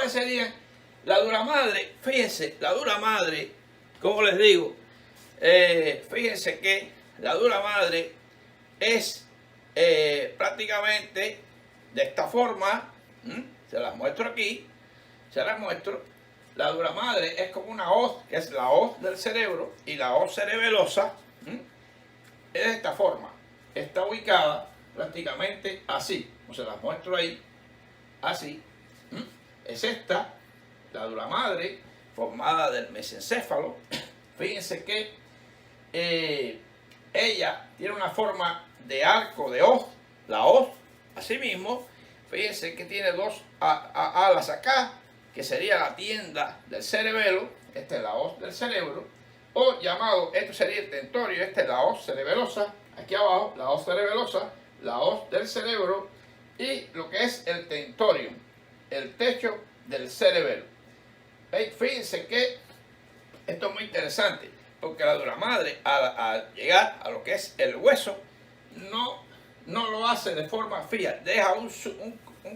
¿Cuáles serían? La dura madre, fíjense, la dura madre, como les digo, fíjense que la dura madre es prácticamente de esta forma. Se las muestro aquí, se las muestro. La dura madre es como una hoz, que es la hoz del cerebro, y la hoz cerebelosa es de esta forma. Está ubicada prácticamente así, como se las muestro ahí, así. Es esta, la dura madre, formada del mesencéfalo. Fíjense que ella tiene una forma de arco, de hoz, la hoz, así mismo. Fíjense que tiene dos alas acá, que sería la tienda del cerebelo. Esta es la hoz del cerebro, o llamado, esto sería el tentorio, esta es la hoz cerebelosa, aquí abajo, la hoz cerebelosa, la hoz del cerebro, y lo que es el tentorium, el techo del cerebelo. Fíjense que esto es muy interesante, porque la dura madre, al llegar a lo que es el hueso, no lo hace de forma fría, deja un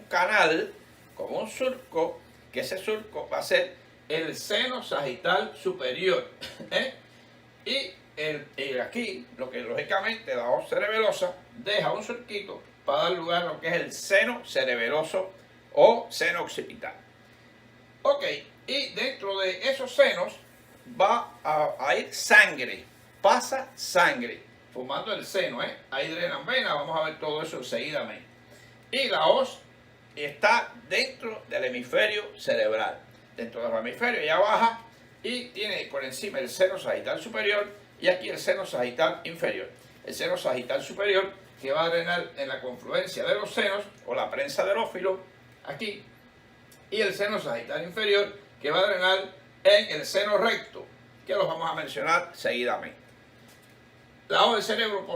canal, como un surco, que ese surco va a ser el seno sagital superior. Y aquí, lo que lógicamente la hoz cerebelosa deja un surquito para dar lugar a lo que es el seno cerebeloso o seno occipital. Ok, y dentro de esos senos va a ir sangre, pasa sangre, formando el seno, ahí drenan venas, vamos a ver todo eso seguidamente. Y la hoz está dentro del hemisferio cerebral, dentro del hemisferio ella baja y tiene por encima el seno sagital superior y aquí el seno sagital inferior. El seno sagital superior que va a drenar en la confluencia de los senos o la prensa del ófilo, aquí, y el seno sagital inferior que va a drenar en el seno recto, que los vamos a mencionar seguidamente. La hoz del cerebro,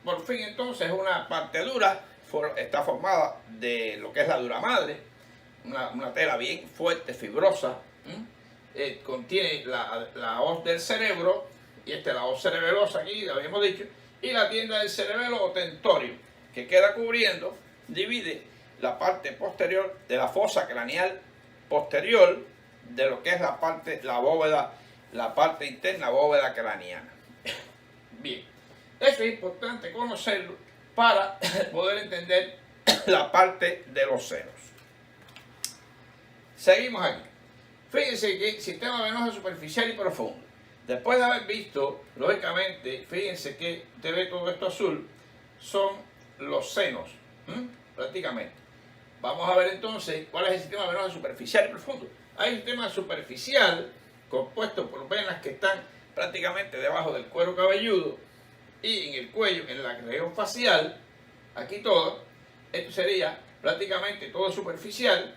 por fin, entonces, es una parte dura, está formada de lo que es la dura madre, una tela bien fuerte, fibrosa, contiene la hoz del cerebro, y esta es la hoz cerebelosa aquí, lo habíamos dicho, y la tienda del cerebelo o tentorio, que queda cubriendo, divide la parte posterior de la fosa craneal posterior de lo que es la bóveda, la parte interna bóveda craneana. Bien, eso es importante conocerlo para poder entender la parte de los senos. Seguimos aquí. Fíjense que sistema venoso superficial y profundo. Después de haber visto, lógicamente, fíjense que usted ve todo esto azul, son los senos, prácticamente. Vamos a ver entonces cuál es el sistema venoso superficial y profundo. Hay un sistema superficial compuesto por venas que están prácticamente debajo del cuero cabelludo y en el cuello, en la región facial, aquí todo. Esto sería prácticamente todo superficial,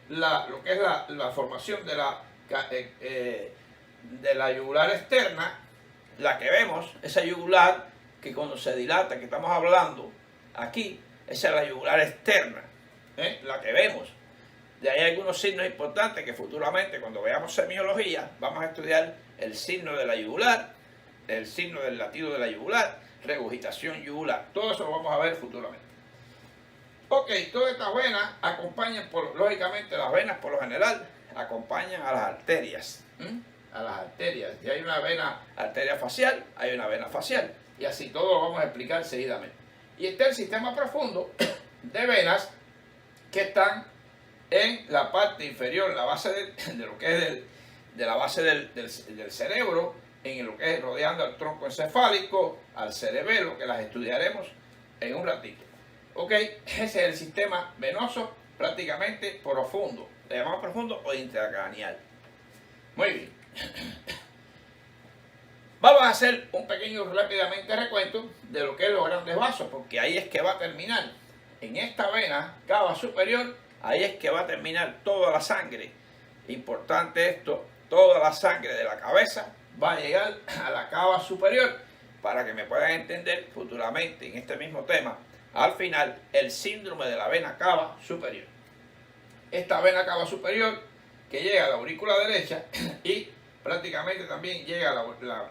lo que es la formación de la yugular externa, la que vemos, esa yugular que cuando se dilata, que estamos hablando aquí, esa es la yugular externa, la que vemos. De ahí hay algunos signos importantes que futuramente, cuando veamos semiología, vamos a estudiar el signo de la yugular, el signo del latido de la yugular, regurgitación yugular. Todo eso lo vamos a ver futuramente. Ok, todas estas venas acompañan, lógicamente las venas por lo general acompañan a las arterias. A las arterias. Y hay una arteria facial, hay una vena facial. Y así todo lo vamos a explicar seguidamente. Y está el sistema profundo de venas que están en la parte inferior, la base de lo que es de la base del cerebro, en lo que es rodeando al tronco encefálico, al cerebelo, que las estudiaremos en un ratito. Ok, ese es el sistema venoso prácticamente profundo. Le llamamos profundo o intracraneal. Muy bien. Vamos a hacer un pequeño rápidamente recuento de lo que es los grandes vasos, porque ahí es que va a terminar. En esta vena cava superior, ahí es que va a terminar toda la sangre. Importante esto, toda la sangre de la cabeza va a llegar a la cava superior, para que me puedan entender futuramente en este mismo tema, al final, el síndrome de la vena cava superior. Esta vena cava superior que llega a la aurícula derecha y prácticamente también llega a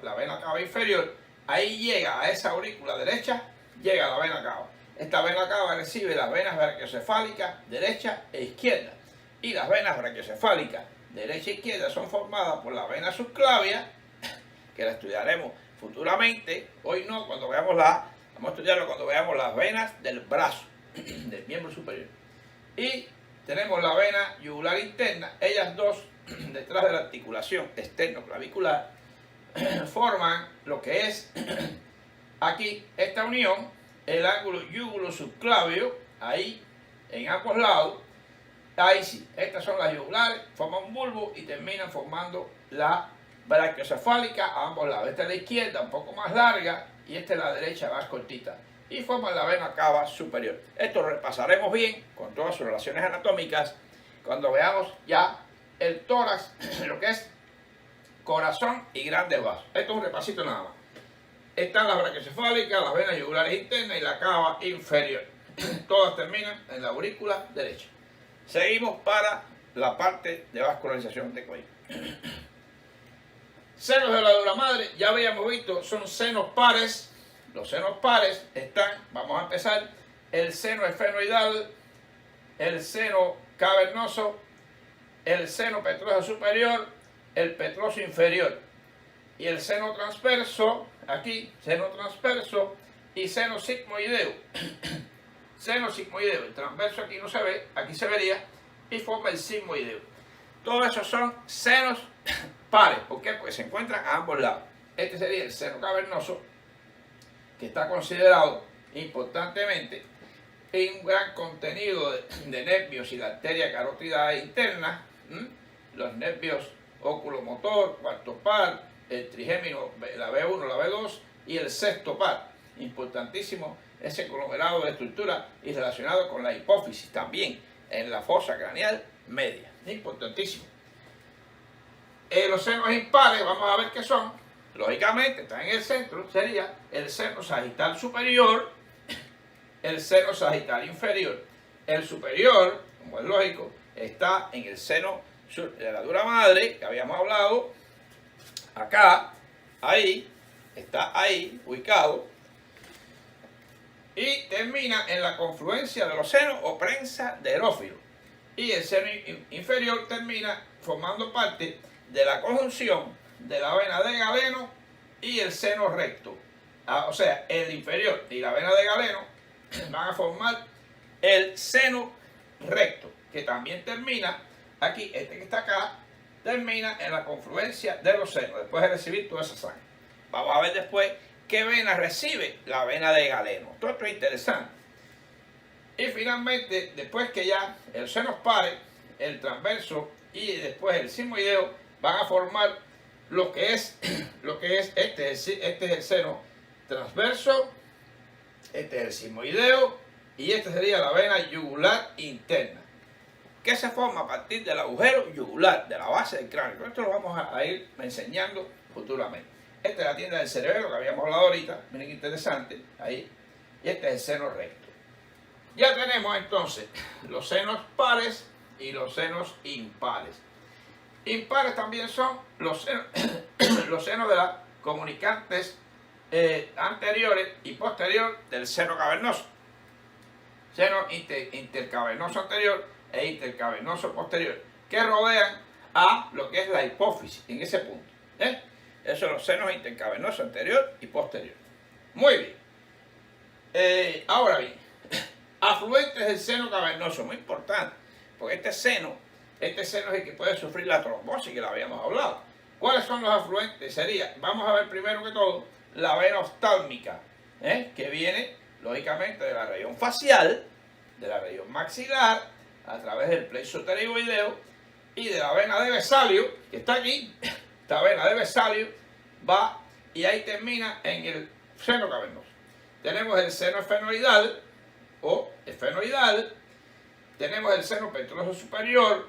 la vena cava inferior, ahí llega a esa aurícula derecha, llega a la vena cava. Esta vena cava recibe las venas brachiocefálicas derecha e izquierda. Y las venas brachiocefálicas derecha e izquierda son formadas por la vena subclavia, que la estudiaremos futuramente. Hoy no, cuando veamos vamos a estudiarlo cuando veamos las venas del brazo, del miembro superior. Y tenemos la vena yugular interna, ellas dos detrás de la articulación externo-clavicular forman lo que es aquí esta unión, el ángulo yugulo-subclavio, ahí en ambos lados. Ahí sí, estas son las yugulares, forman un bulbo y terminan formando la brachiocefálica a ambos lados. Esta es la izquierda, un poco más larga, y esta es la derecha, más cortita. Y forman la vena cava superior. Esto lo repasaremos bien con todas sus relaciones anatómicas cuando veamos ya el tórax, lo que es corazón y grandes vasos. Esto es un repasito nada más. Están las brachiocefálicas, las venas yugulares internas y la cava inferior. Todas terminan en la aurícula derecha. Seguimos para la parte de vascularización de cuello. Senos de la dura madre, ya habíamos visto, son senos pares. Los senos pares están, vamos a empezar, el seno esfenoidal, el seno cavernoso, el seno petroso superior, el petroso inferior y el seno transverso, aquí, seno transverso y seno sigmoideo. Seno sigmoideo, el transverso aquí no se ve, aquí se vería, y forma el sigmoideo. Todos esos son senos pares. ¿Por qué? Porque se encuentran a ambos lados. Este sería el seno cavernoso, que está considerado importantemente en un gran contenido de nervios y la arteria carótida interna, los nervios oculomotor, cuarto par, el trigémino, la B1, la B2 y el sexto par. Importantísimo ese conglomerado de estructura y relacionado con la hipófisis también en la fosa craneal media. Importantísimo. Los senos impares, vamos a ver qué son. Lógicamente, están en el centro, sería el seno sagital superior, el seno sagital inferior. El superior, como es lógico, está en el seno de la dura madre, que habíamos hablado, acá, ahí, está ahí, ubicado, y termina en la confluencia de los senos o prensa de erófilo. Y el seno inferior termina formando parte de la conjunción de la vena de Galeno y el seno recto. O sea, el inferior y la vena de Galeno van a formar el seno recto, que también termina aquí, este que está acá, termina en la confluencia de los senos, después de recibir toda esa sangre. Vamos a ver después qué vena recibe la vena de Galeno. Todo esto es interesante. Y finalmente, después que ya el seno pares, el transverso y después el sigmoideo van a formar lo que es este es el seno transverso, este es el sigmoideo y este sería la vena yugular interna, que se forma a partir del agujero yugular, de la base del cráneo. Esto lo vamos a ir enseñando futuramente. Esta es la tienda del cerebro que habíamos hablado ahorita, miren qué interesante, ahí, y este es el seno recto. Ya tenemos entonces los senos pares y los senos impares. Impares también son los senos de las comunicantes anteriores y posterior del seno cavernoso. Seno intercavernoso anterior e intercavernoso posterior, que rodean a lo que es la hipófisis en ese punto. Esos son los senos intercavernoso anterior y posterior. Muy bien. Ahora bien, afluentes del seno cavernoso, muy importante, porque este seno es el que puede sufrir la trombosis, que la habíamos hablado. ¿Cuáles son los afluentes? Vamos a ver primero que todo la vena oftálmica, que viene lógicamente de la región facial, de la región maxilar, a través del plexo pterigoideo y de la vena de Vesalio, que está aquí. Esta vena de Vesalio va y ahí termina en el seno cavernoso. Tenemos el seno esfenoidal o esfenoidal, tenemos el seno petroso superior,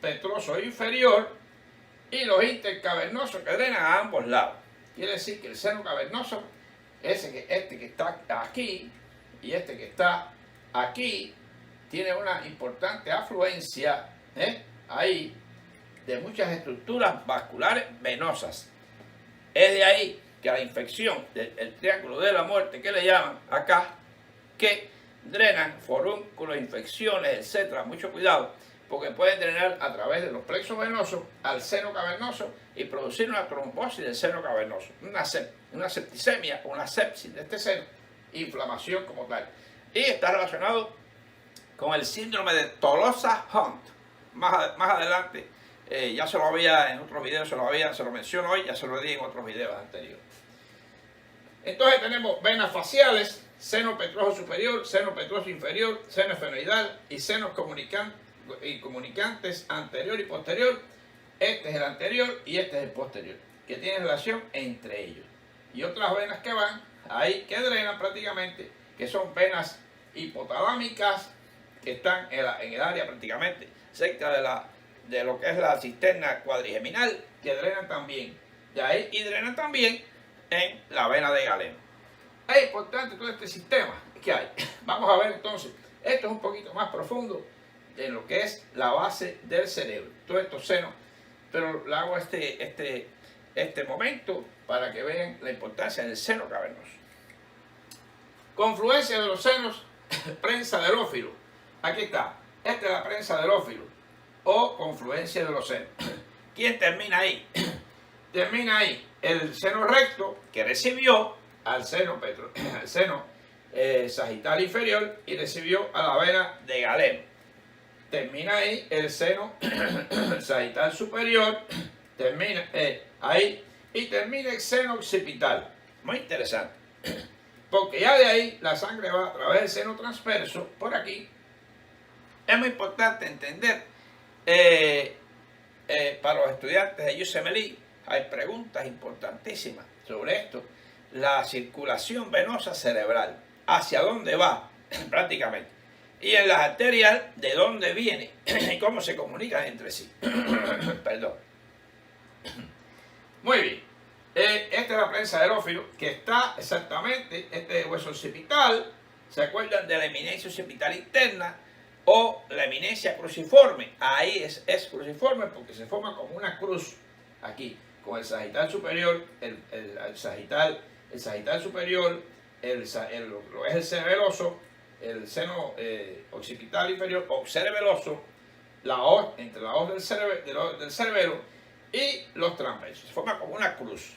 petroso inferior y los intercavernosos que drenan a ambos lados. Quiere decir que el seno cavernoso, este que está aquí y este que está aquí, tiene una importante afluencia ahí de muchas estructuras vasculares venosas. Es de ahí que la infección del triángulo de la muerte, que le llaman acá, que drenan forúnculos, infecciones, etcétera, mucho cuidado, porque pueden drenar a través de los plexos venosos al seno cavernoso y producir una trombosis del seno cavernoso, una septicemia o una sepsis de este seno, inflamación como tal. Y está relacionado con el síndrome de Tolosa-Hunt. Más adelante, ya se lo había en otros videos, se lo menciono hoy, ya se lo di en otros videos anteriores. Entonces tenemos venas faciales, seno petroso superior, seno petroso inferior, seno esfenoidal y senos comunicantes anterior y posterior. Este es el anterior y este es el posterior, que tienen relación entre ellos. Y otras venas que van ahí, que drenan prácticamente, que son venas hipotalámicas, que están en el área prácticamente cerca de lo que es la cisterna cuadrigeminal, que drenan también de ahí y drenan también en la vena de Galeno. Es importante todo este sistema que hay. Vamos a ver entonces, esto es un poquito más profundo de lo que es la base del cerebro, todos estos senos, pero le hago este momento para que vean la importancia del seno cavernoso. Confluencia de los senos, prensa del ófilo. Aquí está, esta es la prensa del ófilo o confluencia de los senos. ¿Quién termina ahí? Termina ahí el seno recto, que recibió al seno sagital inferior y recibió a la vena de Galeno. Termina ahí el seno sagital superior, termina ahí y termina el seno occipital. Muy interesante, porque ya de ahí la sangre va a través del seno transverso por aquí. Es muy importante entender, para los estudiantes de UCMLE, hay preguntas importantísimas sobre esto. La circulación venosa cerebral, ¿hacia dónde va? Prácticamente. Y en las arterias, ¿de dónde viene? Y cómo se comunican entre sí. Perdón. Muy bien. Esta es la prensa del ófilo, que está exactamente, este hueso occipital. ¿Se acuerdan de la eminencia occipital interna o la eminencia cruciforme? Ahí es cruciforme porque se forma como una cruz aquí, con el sagital superior, el sagital superior, lo es el cerebeloso, el seno occipital inferior o cerebeloso, la hoz, entre la hoz del cerebelo y los transversos. Se forma como una cruz.